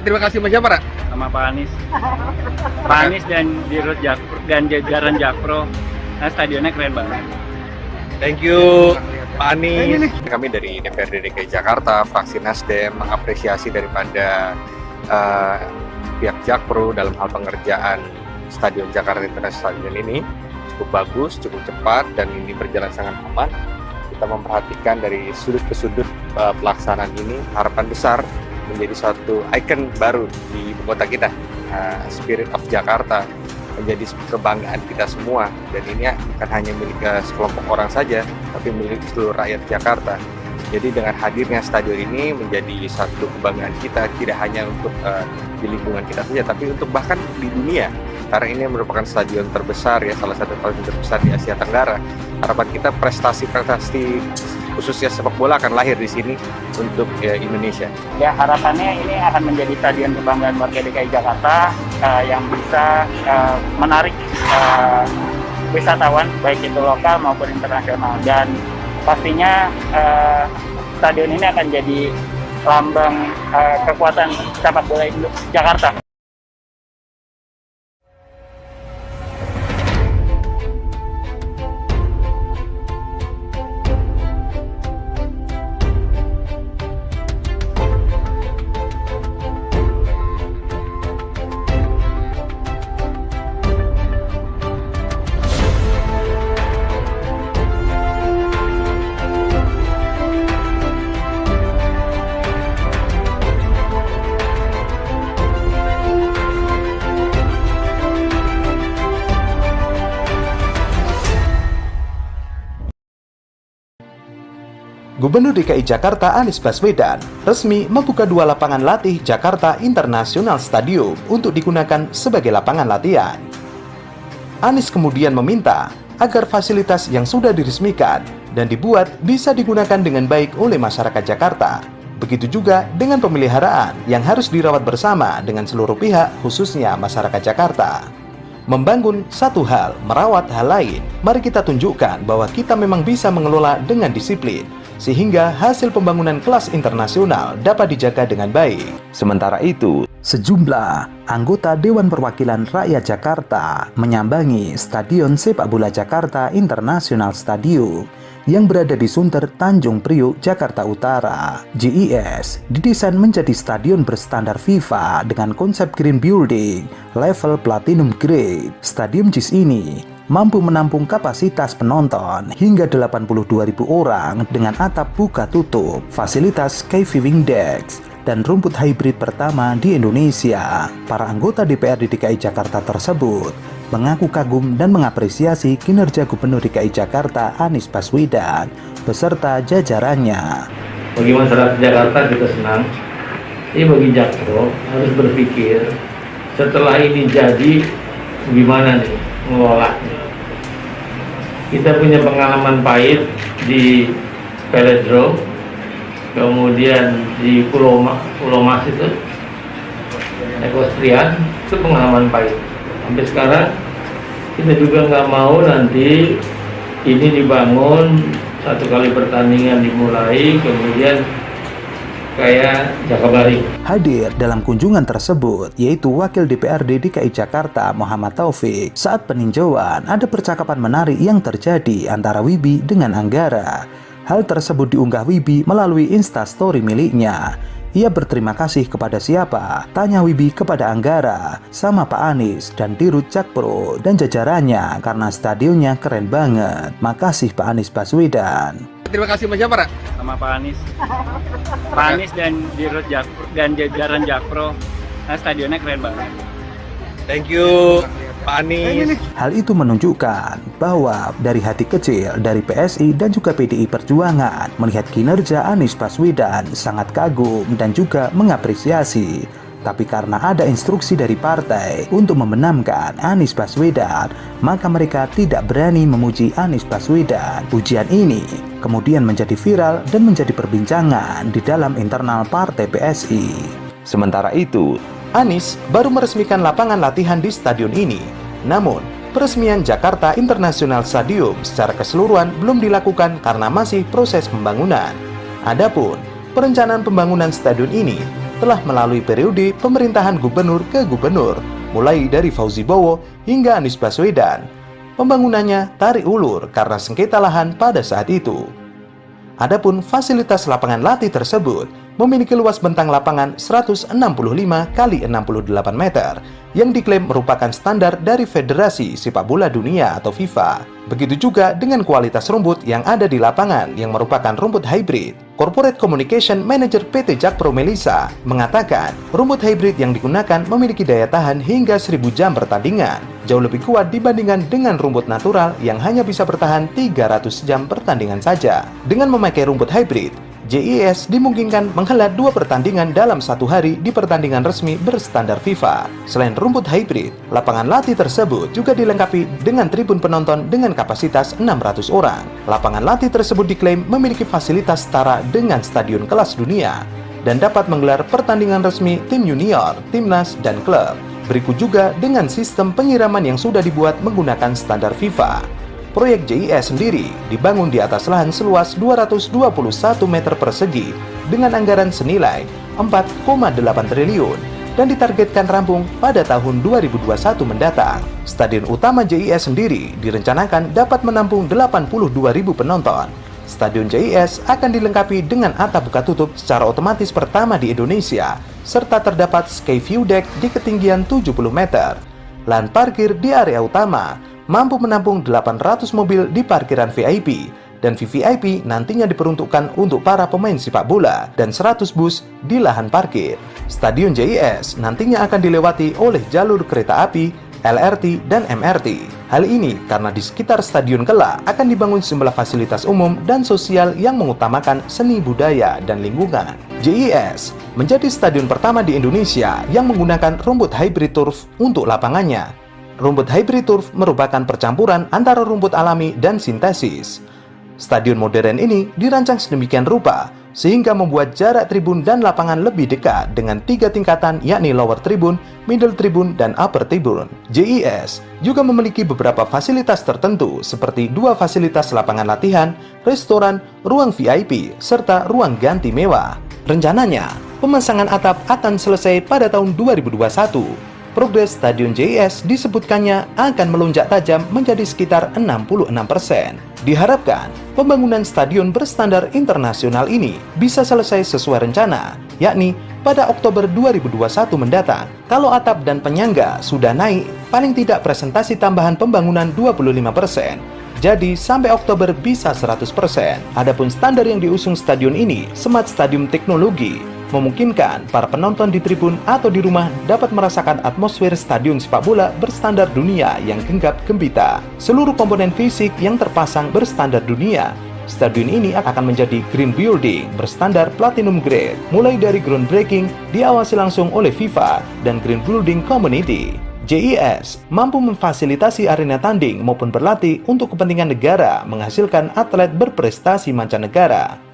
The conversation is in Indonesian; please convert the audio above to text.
Terima kasih Mas siapa, Pak? Sama Pak Anies. Pak Anies dan Dirut Jakpro dan jajaran Jakpro. Nah, stadionnya keren banget. Thank you Pak Anies. Kami dari DPRD DKI Jakarta, fraksi Nasdem, mengapresiasi daripada pihak Jakpro dalam hal pengerjaan Stadion Jakarta International Stadion ini cukup bagus, cukup cepat, dan ini berjalan sangat aman. Kita memperhatikan dari sudut ke sudut pelaksanaan ini, harapan besar menjadi suatu ikon baru di ibu kota kita, Spirit of Jakarta, menjadi kebanggaan kita semua, dan ini bukan hanya milik sekelompok orang saja, tapi milik seluruh rakyat Jakarta. Jadi dengan hadirnya stadion ini menjadi satu kebanggaan kita, tidak hanya untuk di lingkungan kita saja, tapi untuk bahkan di dunia. Karena ini merupakan stadion terbesar, ya, salah satu stadion terbesar di Asia Tenggara. Harapan kita prestasi-prestasi khususnya sepak bola akan lahir di sini untuk Indonesia. Ya, harapannya ini akan menjadi stadion kebanggaan warga DKI Jakarta yang bisa menarik wisatawan baik itu lokal maupun internasional, dan pastinya stadion ini akan jadi lambang kekuatan sepak bola Jakarta. Gubernur DKI Jakarta Anies Baswedan resmi membuka 2 lapangan latih Jakarta International Stadium untuk digunakan sebagai lapangan latihan. Anies kemudian meminta agar fasilitas yang sudah diresmikan dan dibuat bisa digunakan dengan baik oleh masyarakat Jakarta. Begitu juga dengan pemeliharaan yang harus dirawat bersama dengan seluruh pihak, khususnya masyarakat Jakarta. Membangun satu hal, merawat hal lain. Mari kita tunjukkan bahwa kita memang bisa mengelola dengan disiplin, sehingga hasil pembangunan kelas internasional dapat dijaga dengan baik. Sementara itu, sejumlah anggota Dewan Perwakilan Rakyat Jakarta menyambangi Stadion Sepak Bola Jakarta International Stadium yang berada di Sunter, Tanjung Priok, Jakarta Utara. JIS didesain menjadi stadion berstandar FIFA dengan konsep green building level platinum grade. Stadion JIS ini mampu menampung kapasitas penonton hingga 82.000 orang dengan atap buka tutup, fasilitas sky viewing decks, dan rumput hybrid pertama di Indonesia. Para anggota DPRD DKI Jakarta tersebut mengaku kagum dan mengapresiasi kinerja Gubernur DKI Jakarta Anies Baswedan beserta jajarannya. Bagi masyarakat Jakarta kita senang, ini bagi Jakpro harus berpikir setelah ini jadi gimana nih mengelolanya. Kita punya pengalaman pahit di Velodrome, kemudian di Pulau Mas itu equestrian, itu pengalaman pahit. Sampai sekarang kita juga nggak mau nanti ini dibangun, satu kali pertandingan dimulai kemudian kayak Jakabaring. Hadir dalam kunjungan tersebut yaitu Wakil DPRD DKI Jakarta Muhammad Taufik. Saat peninjauan ada percakapan menarik yang terjadi antara Wibi dengan Anggara. Hal tersebut diunggah Wibi melalui Instastory miliknya. Ia berterima kasih kepada siapa? Tanya Wibi kepada Anggara, sama Pak Anies dan Dirut Jakpro dan jajarannya karena stadionnya keren banget. Makasih Pak Anies Baswedan. Terima kasih Mas siapa, Pak? Sama Pak Anies. Pak Anies dan Dirut Jakpro dan jajaran Jakpro. Nah, stadionnya keren banget. Thank you Pak Anies. Hal itu menunjukkan bahwa dari hati kecil dari PSI dan juga PDI Perjuangan melihat kinerja Anies Baswedan sangat kagum dan juga mengapresiasi. Tapi karena ada instruksi dari partai untuk membenamkan Anies Baswedan, maka mereka tidak berani memuji Anies Baswedan. Pujian ini kemudian menjadi viral dan menjadi perbincangan di dalam internal partai PSI. Sementara itu, Anies baru meresmikan lapangan latihan di stadion ini. Namun, peresmian Jakarta International Stadium secara keseluruhan belum dilakukan karena masih proses pembangunan. Adapun perencanaan pembangunan stadion ini telah melalui periode pemerintahan gubernur ke gubernur, mulai dari Fauzi Bowo hingga Anies Baswedan. Pembangunannya tarik ulur karena sengketa lahan pada saat itu. Adapun fasilitas lapangan latih tersebut memiliki luas bentang lapangan 165 kali 68 meter yang diklaim merupakan standar dari Federasi Sepak Bola Dunia atau FIFA. Begitu juga dengan kualitas rumput yang ada di lapangan yang merupakan rumput hybrid. Corporate Communication Manager PT Jakpro Melisa mengatakan rumput hybrid yang digunakan memiliki daya tahan hingga 1000 jam pertandingan, jauh lebih kuat dibandingkan dengan rumput natural yang hanya bisa bertahan 300 jam pertandingan saja. Dengan memakai rumput hybrid, JIS dimungkinkan menghelat 2 pertandingan dalam 1 hari di pertandingan resmi berstandar FIFA. Selain rumput hybrid, lapangan latih tersebut juga dilengkapi dengan tribun penonton dengan kapasitas 600 orang. Lapangan latih tersebut diklaim memiliki fasilitas setara dengan stadion kelas dunia dan dapat menggelar pertandingan resmi tim junior, timnas, dan klub. Berikut juga dengan sistem penyiraman yang sudah dibuat menggunakan standar FIFA. Proyek JIS sendiri dibangun di atas lahan seluas 221 meter persegi dengan anggaran senilai 4,8 triliun dan ditargetkan rampung pada tahun 2021 mendatang. Stadion utama JIS sendiri direncanakan dapat menampung 82.000 penonton. Stadion JIS akan dilengkapi dengan atap buka tutup secara otomatis pertama di Indonesia, serta terdapat sky view deck di ketinggian 70 meter. Lahan parkir di area utama mampu menampung 800 mobil di parkiran VIP, dan VVIP nantinya diperuntukkan untuk para pemain sepak bola dan 100 bus di lahan parkir. Stadion JIS nantinya akan dilewati oleh jalur kereta api, LRT, dan MRT. Hal ini karena di sekitar stadion kelak akan dibangun sejumlah fasilitas umum dan sosial yang mengutamakan seni budaya dan lingkungan. JIS menjadi stadion pertama di Indonesia yang menggunakan rumput hybrid turf untuk lapangannya. Rumput hybrid turf merupakan percampuran antara rumput alami dan sintesis. Stadion modern ini dirancang sedemikian rupa sehingga membuat jarak tribun dan lapangan lebih dekat dengan 3 tingkatan, yakni lower tribun, middle tribun, dan upper tribun. JIS juga memiliki beberapa fasilitas tertentu seperti 2 fasilitas lapangan latihan, restoran, ruang VIP, serta ruang ganti mewah. Rencananya, pemasangan atap akan selesai pada tahun 2021. Progres Stadion JIS disebutkannya akan melonjak tajam menjadi sekitar 66%. Diharapkan, pembangunan stadion berstandar internasional ini bisa selesai sesuai rencana, yakni pada Oktober 2021 mendatang. Kalau atap dan penyangga sudah naik, paling tidak presentasi tambahan pembangunan 25%. Jadi sampai Oktober bisa 100%. Adapun standar yang diusung stadion ini, Smart Stadium Teknologi, memungkinkan para penonton di tribun atau di rumah dapat merasakan atmosfer stadion sepak bola berstandar dunia yang genggam gembita. Seluruh komponen fisik yang terpasang berstandar dunia. Stadion ini akan menjadi green building berstandar platinum grade, mulai dari groundbreaking diawasi langsung oleh FIFA dan green building community. JIS mampu memfasilitasi arena tanding maupun berlatih untuk kepentingan negara menghasilkan atlet berprestasi mancanegara.